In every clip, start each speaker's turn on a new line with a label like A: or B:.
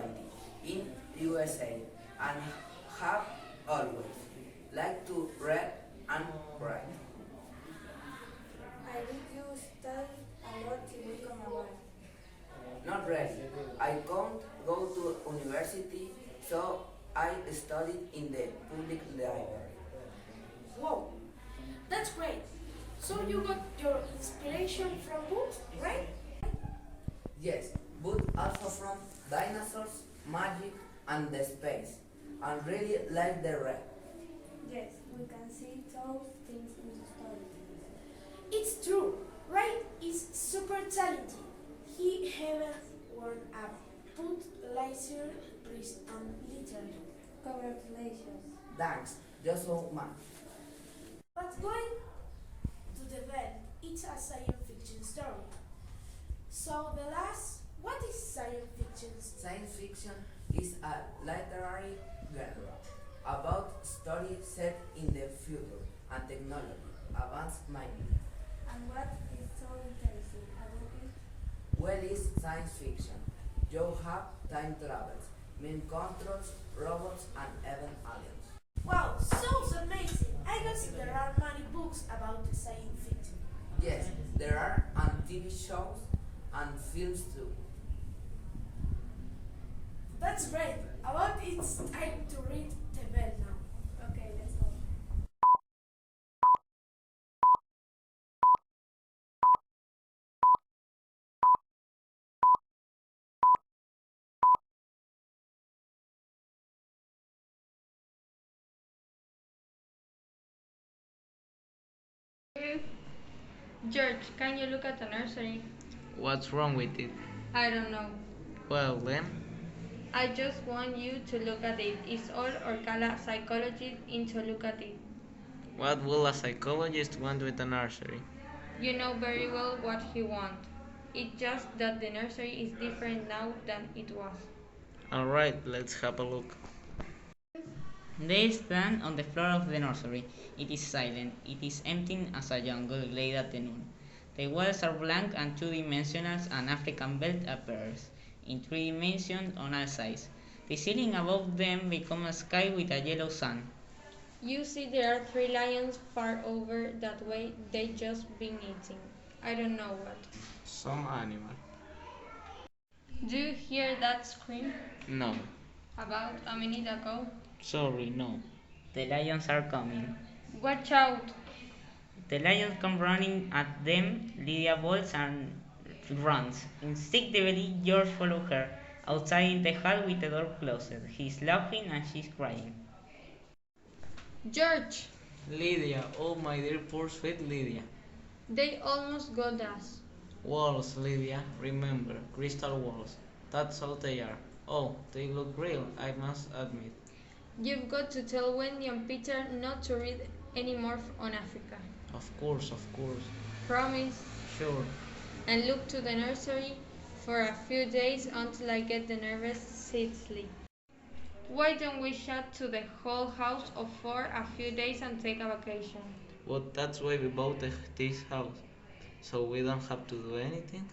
A: society in USA and have always liked to read and write.
B: I read you study a lot to become a lawyer.
A: Not really. I can't go to university, so I studied in the public library.
B: Whoa, that's great. So you got your inspiration from books, right?
A: Yes, but also from dinosaurs, magic, and the space, and really like the red.
B: Yes, we can see those things in the story. It's true. Ray is super talented. He haven't won a Pulitzer Prize on literature. Congratulations.
A: Thanks, just so much.
B: But going to the Veldt, it's a science fiction story. So the last, what is science fiction?
A: Science fiction is a literary genre about stories set in the future and technology, advanced mining.
B: And what is so interesting about it?
A: Well, it's science fiction. You have time travels, mind controls, robots, and even aliens.
B: Wow, sounds amazing. I guess there are many books about the science fiction.
A: Yes, there are and TV shows and films too.
B: That's great. About it's time to read the bell now. Okay, let's go.
C: George, can you look at the nursery?
D: What's wrong with it?
C: I don't know.
D: Well, then,
C: I just want you to look at it. It's all Orcala psychology into look at it.
D: what will a psychologist want with a nursery?
C: You know very well what he wants. It's just that the nursery is different now than it was.
D: Alright, let's have a look.
E: They stand on the floor of the nursery. It is silent. It is empty as a jungle late at the noon. The walls are blank and two-dimensional. An African belt appears in three dimensions on all sides. The ceiling above them becomes a sky with a yellow sun.
C: You see there are three lions far over that way. They just been eating. I don't know what.
D: Some animal.
C: Do you hear that scream?
D: No.
C: About a minute ago?
D: Sorry, no.
E: The lions are coming.
C: Watch out!
E: The lions come running at them. Lydia bolts and runs. Instinctively, George follows her. Outside in the hall with the door closed. He's laughing and she's crying.
C: George!
D: Lydia, oh my dear poor sweet Lydia.
C: They almost got us.
D: Walls, Lydia, remember, crystal walls. That's all they are. Oh, they look real, I must admit.
C: You've got to tell Wendy and Peter not to read any more on Africa.
D: Of course, of course.
C: Promise.
D: Sure.
C: And look to the nursery for a few days until I get the nervous sickly. Why don't we shut to the whole house for a few days and take a vacation?
D: But that's why we bought this house. So we don't have to do anything?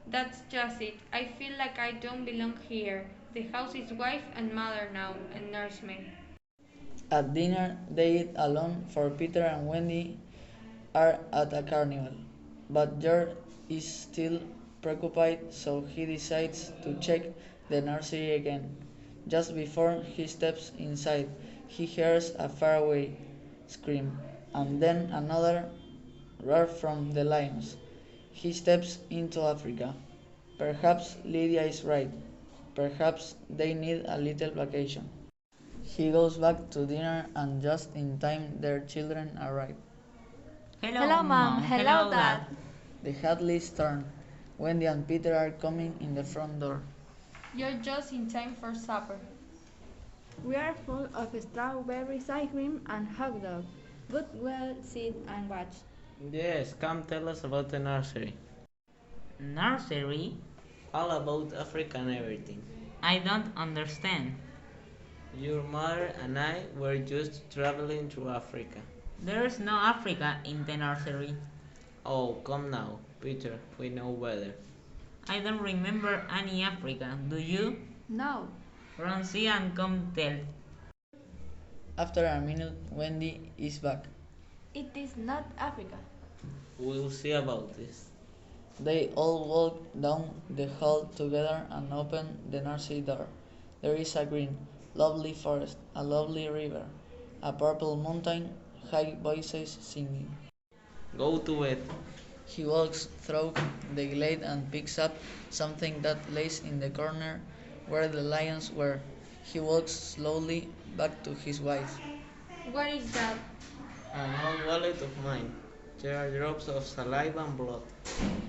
C: That's just it. I feel like I don't belong here. The house is wife and mother now, and nursemaid.
F: At dinner, they eat alone, for Peter and Wendy are at a carnival. But George is still preoccupied, so he decides to check the nursery again. Just before he steps inside, he hears a faraway scream, and then another roar from the lions. He steps into Africa. Perhaps Lydia is right. Perhaps they need a little vacation. He goes back to dinner, and just in time their children arrive.
E: Hello, Mom. Hello, Dad.
F: The Hadleys turn. Wendy and Peter are coming in the front door.
C: You're just in time for supper.
G: We are full of strawberry ice cream and hot dogs. But we'll sit and watch.
D: Yes, come tell us about the nursery.
E: Nursery?
D: All about Africa and everything.
E: I don't understand.
D: Your mother and I were just traveling through Africa.
E: There's no Africa in the nursery.
D: Oh, come now, Peter, we know better.
E: I don't remember any Africa. Do you?
G: No.
E: Run, see, and come tell.
F: After a minute, Wendy is back.
G: It is not Africa.
D: We'll see about this.
F: They all walk down the hall together and open the nursery door. There is a green, lovely forest, a lovely river, a purple mountain, high voices singing.
D: Go to bed.
F: He walks through the glade and picks up something that lays in the corner where the lions were. He walks slowly back to his wife.
C: What is that?
D: An old wallet of mine. There are drops of saliva and blood.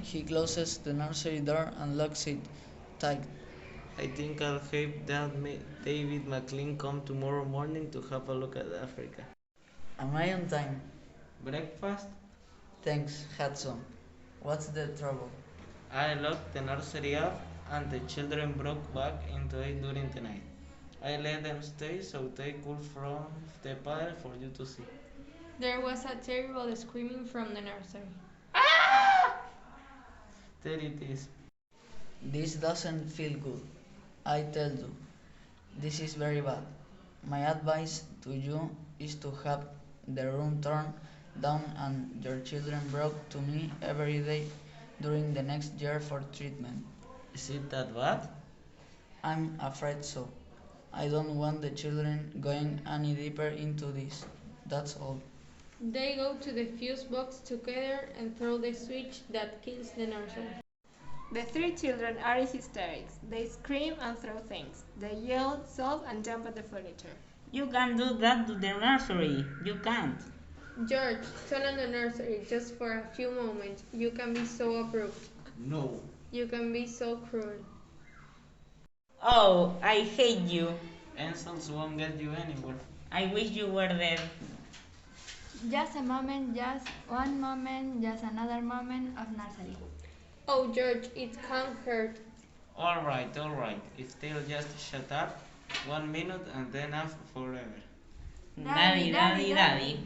F: He closes the nursery door and locks it tight.
D: I think I'll have David McLean come tomorrow morning to have a look at Africa.
F: Am I on time?
D: Breakfast?
F: Thanks, Hudson. What's the trouble?
D: I locked the nursery up and the children broke back into it during the night. I let them stay so they could from the padre for you to see.
C: There was a terrible screaming from the nursery.
D: There it is.
F: This doesn't feel good. I tell you, this is very bad. My advice to you is to have the room turned down and your children brought to me every day during the next year for treatment.
D: Is it that bad?
F: I'm afraid so. I don't want the children going any deeper into this. That's all.
C: They go to the fuse box together and throw the switch that kills the nursery.
H: The three children are in hysterics. They scream and throw things. They yell, sob, and jump at the furniture.
E: You can't do that to the nursery. You can't.
C: George, turn on the nursery just for a few moments. You can be so abrupt.
D: No.
C: You can be so cruel.
E: Oh, I hate you.
D: Ensigns won't get you anywhere.
E: I wish you were dead.
G: Just a moment, just one moment, just another moment of nursery.
C: Oh, George, it can't hurt.
D: Alright. If they'll just shut up, 1 minute and then off forever.
E: Daddy, daddy, daddy.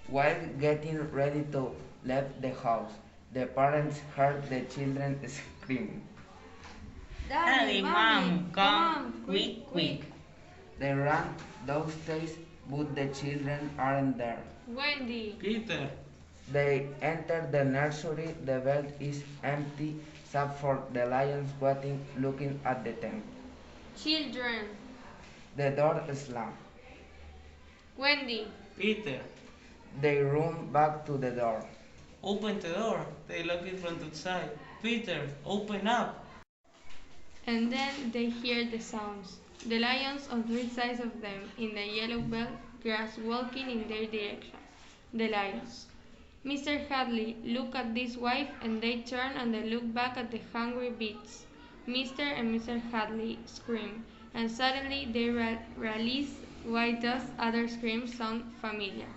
A: While getting ready to leave the house, the parents heard the children screaming.
E: Daddy, mom, come, quick, quick.
A: They ran downstairs, but the children aren't there.
C: Wendy,
D: Peter!
A: They enter the nursery. The Veldt is empty, except for the lions waiting, looking at the tent.
C: children.
A: The door slammed.
C: Wendy,
D: Peter!
A: They run back to the door.
D: Open the door. They lock it from the side. Peter, open up.
C: and then they hear the sounds. The lions on three sides of them in the yellow belt grass walking in their direction. The lions. Mr. Hadley look at his wife and they turn and they look back at the hungry beasts. Mr. and Mr. Hadley scream and suddenly they release. Why does other screams sound familiar?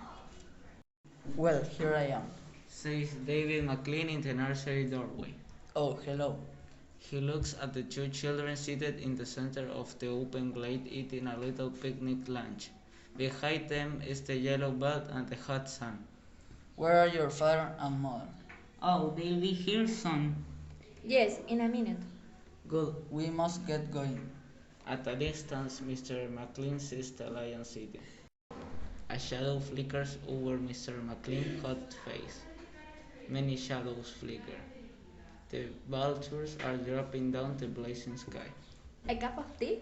F: Well, here I am.
D: Says David McLean in the nursery doorway.
F: Oh, hello.
D: He looks at the two children seated in the center of the open glade eating a little picnic lunch. Behind them is the yellow belt and the hot sun.
F: Where are your father and mother?
E: Oh, they'll be here soon.
G: Yes, in a minute.
F: Good, we must get going.
D: At a distance, Mr. McLean sees the lion sitting. A shadow flickers over Mr. McLean's hot face. Many shadows flicker. The vultures are dropping down the blazing sky.
G: A cup of tea?